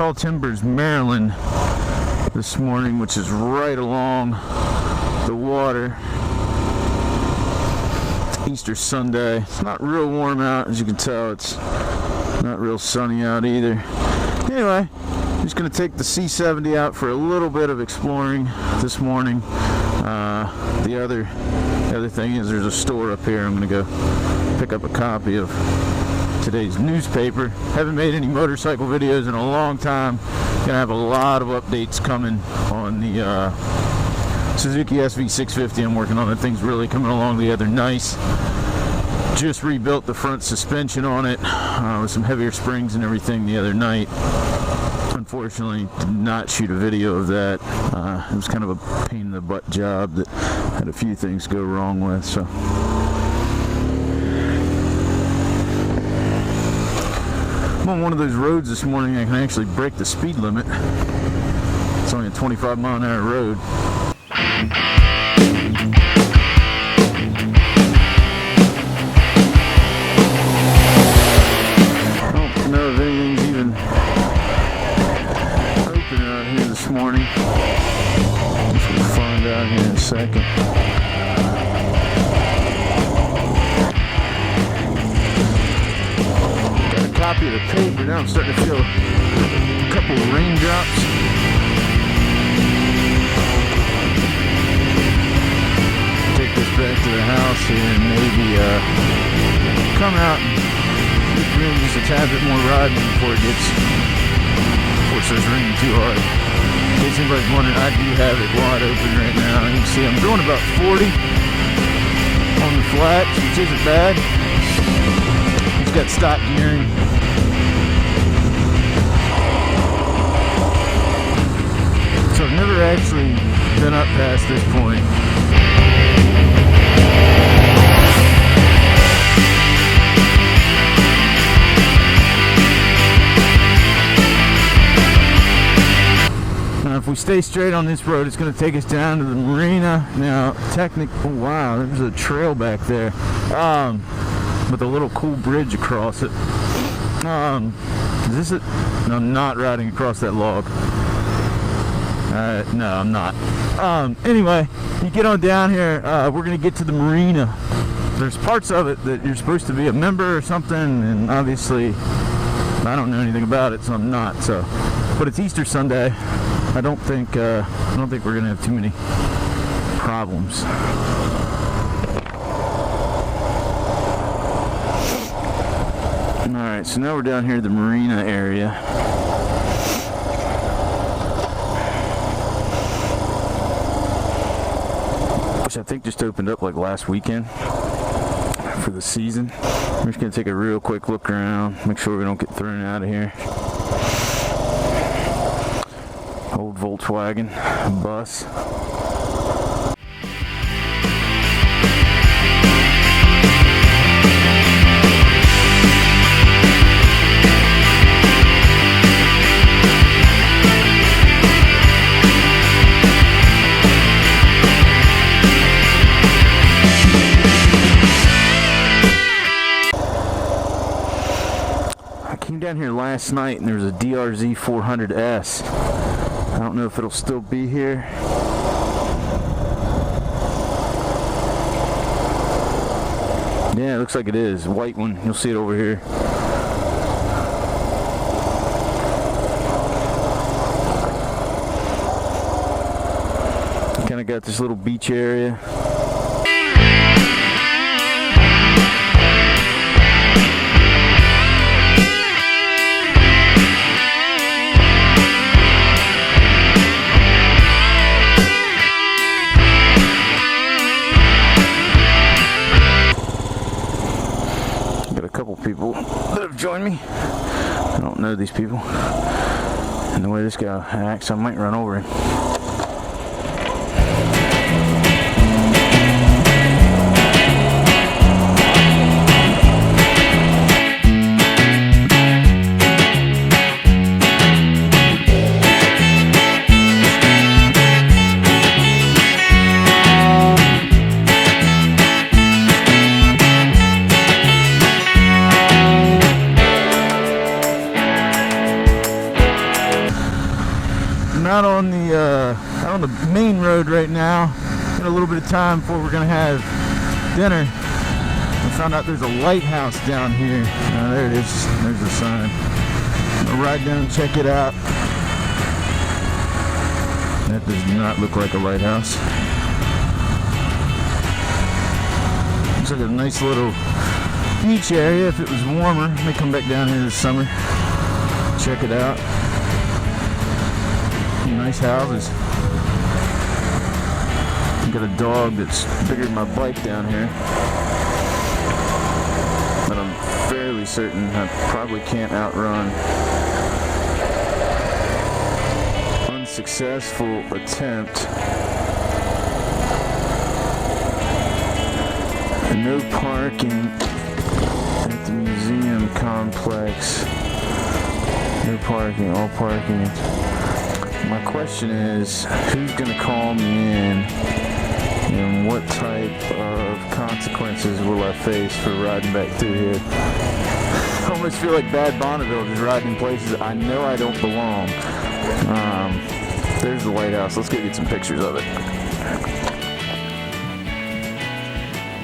Tall Timbers, Maryland this morning, which is right along the water. Easter Sunday. It's not real warm out, as you can tell. It's not real sunny out either. Anyway, I'm just going to take the C70 out for a little bit of exploring this morning. The other thing is there's a store up here. I'm going to go pick up a copy of today's newspaper. Haven't made any motorcycle videos in a long time. Gonna have a lot of updates coming on the Suzuki SV650 I'm working on. That thing's really coming along together nice. Just rebuilt the front suspension on it with some heavier springs and everything the other night. Unfortunately, did not shoot a video of that. It was kind of a pain in the butt job that had a few things go wrong with. So I'm on one of those roads this morning. I can actually break the speed limit. It's only a 25-mile-an-hour road. I don't know if anything's even open out here this morning. We'll find out here in a second. Got a copy of the paper. Now I'm starting to feel a couple of raindrops. Take this back to the house here and maybe come out and get the room just a tad bit more riding before it starts raining too hard. In case anybody's wondering, I do have it wide open right now. You can see I'm doing about 40 on the flats, which isn't bad. It's got stock gearing. So I've never actually been up past this point. Now if we stay straight on this road, it's going to take us down to the Marina. Now oh wow, there's a trail back there with a little cool bridge across it. Is this it? No, I'm not riding across that log. No, I'm not. Anyway, you get on down here, we're going to get to the Marina. There's parts of it that you're supposed to be a member or something, and obviously I don't know anything about it, so I'm not. So, but it's Easter Sunday. I don't think we're going to have too many problems. Alright, so now we're down here at the Marina area. Which I think just opened up like last weekend for the season. We're just going to take a real quick look around, make sure we don't get thrown out of here. Old Volkswagen bus. Down here last night and there was a DRZ 400S. I don't know if it'll still be here. Yeah, it looks like it is. White one. You'll see it over here. Kind of got this little beach area. People that have joined me. I don't know these people. And the way this guy acts, I might run over him. I'm out on the main road right now. Got a little bit of time before we're gonna have dinner. I found out there's a lighthouse down here. There it is. There's the sign. I'll ride down and check it out. That does not look like a lighthouse. Looks like a nice little beach area if it was warmer. I may come back down here this summer. Check it out. Nice houses. Got a dog that's bigger than my bike down here. But I'm fairly certain I probably can't outrun. Unsuccessful attempt. And no parking at the museum complex. No parking, all parking. My question is, who's gonna call me in? And what type of consequences will I face for riding back through here? I almost feel like Bad Bonneville, just riding in places I know I don't belong. There's the lighthouse. Let's go get some pictures of it.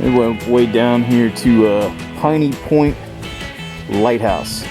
We went way down here to Piney Point Lighthouse.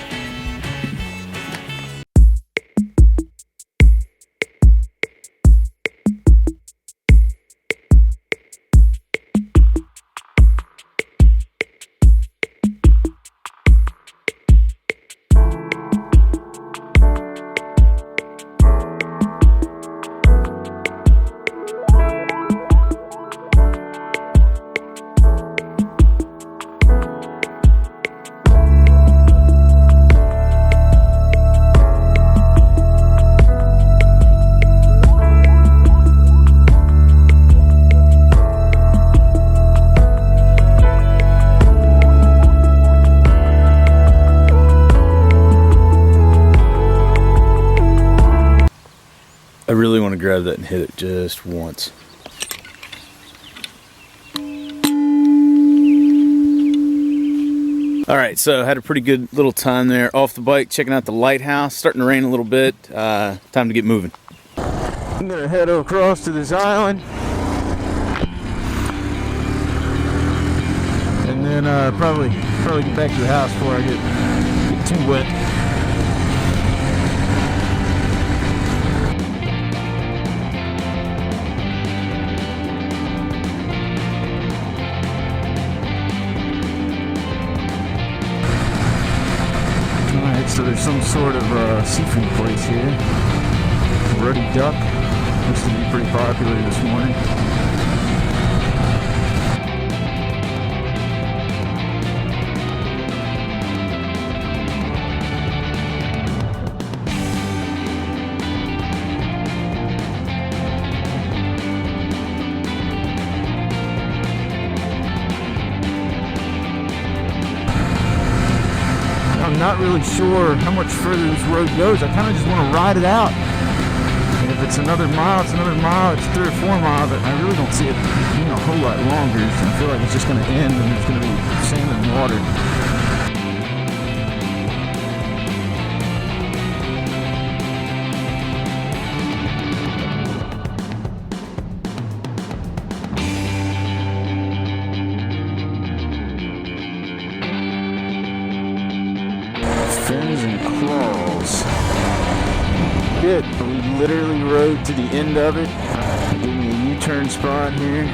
I really want to grab that and hit it just once. Alright, so I had a pretty good little time there off the bike, checking out the lighthouse. Starting to rain a little bit. Time to get moving. I'm going to head across to this island. And then probably get back to the house before I get too wet. So there's some sort of seafood place here. Ruddy duck. Looks to be pretty popular this morning. I'm not really sure how much further this road goes. I kind of just want to ride it out. And if it's another mile, it's another mile. It's 3 or 4 miles. I really don't see it being a whole lot longer. So I feel like it's just going to end and there's going to be sand and water. Fins and claws. Good. We literally rode to the end of it. Give me a U-turn spot here.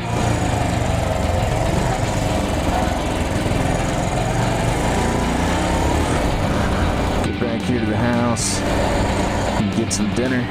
Get back here to the house and get some dinner.